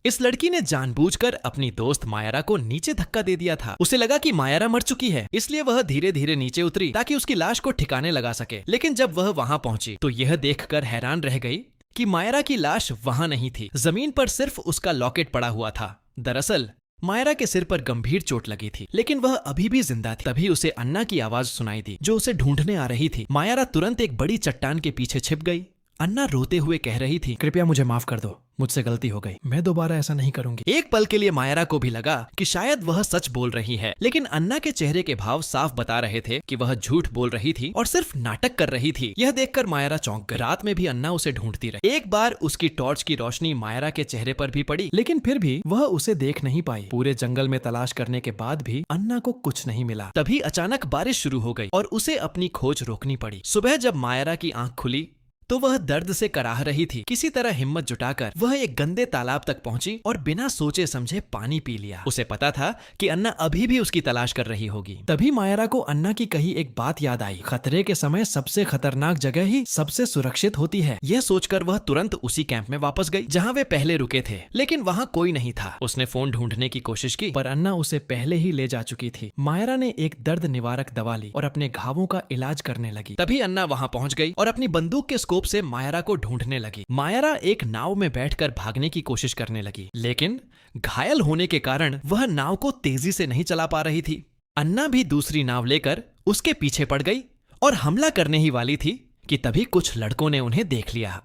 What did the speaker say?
इस लड़की ने जानबूझकर अपनी दोस्त मायरा को नीचे धक्का दे दिया था। उसे लगा कि मायरा मर चुकी है, इसलिए वह धीरे धीरे नीचे उतरी ताकि उसकी लाश को ठिकाने लगा सके। लेकिन जब वह वहां पहुंची तो यह देखकर हैरान रह गई कि मायरा की लाश वहां नहीं थी। जमीन पर सिर्फ उसका लॉकेट पड़ा हुआ था। दरअसल मायरा के सिर पर गंभीर चोट लगी थी, लेकिन वह अभी भी जिंदा थी। तभी उसे अन्ना की आवाज सुनाई दी, जो उसे ढूंढने आ रही थी। मायरा तुरंत एक बड़ी चट्टान के पीछे छिप गई। अन्ना रोते हुए कह रही थी, कृपया मुझे माफ कर दो, मुझसे गलती हो गई, मैं दोबारा ऐसा नहीं करूंगी। एक पल के लिए मायरा को भी लगा कि शायद वह सच बोल रही है, लेकिन अन्ना के चेहरे के भाव साफ बता रहे थे कि वह झूठ बोल रही थी और सिर्फ नाटक कर रही थी। यह देखकर मायरा चौंक गई। रात में भी अन्ना उसे ढूंढती रही। एक बार उसकी टॉर्च की रोशनी मायरा के चेहरे पर भी पड़ी, लेकिन फिर भी वह उसे देख नहीं पाई। पूरे जंगल में तलाश करने के बाद भी अन्ना को कुछ नहीं मिला। तभी अचानक बारिश शुरू हो गई और उसे अपनी खोज रोकनी पड़ी। सुबह जब मायरा की आंख खुली तो वह दर्द से कराह रही थी। किसी तरह हिम्मत जुटाकर वह एक गंदे तालाब तक पहुंची और बिना सोचे समझे पानी पी लिया। उसे पता था कि अन्ना अभी भी उसकी तलाश कर रही होगी। तभी मायरा को अन्ना की कही एक बात याद आई, खतरे के समय सबसे खतरनाक जगह ही सबसे सुरक्षित होती है। यह सोचकर वह तुरंत उसी कैंप में वापस गई जहाँ वे पहले रुके थे, लेकिन वहाँ कोई नहीं था। उसने फोन ढूंढने की कोशिश की, पर अन्ना उसे पहले ही ले जा चुकी थी। मायरा ने एक दर्द निवारक दवा ली और अपने घावों का इलाज करने लगी। तभी अन्ना वहाँ पहुंच गई और अपनी बंदूक के स्कोप से मायरा को ढूंढने लगी। मायरा एक नाव में बैठकर भागने की कोशिश करने लगी, लेकिन घायल होने के कारण वह नाव को तेजी से नहीं चला पा रही थी। अन्ना भी दूसरी नाव लेकर उसके पीछे पड़ गई और हमला करने ही वाली थी कि तभी कुछ लड़कों ने उन्हें देख लिया।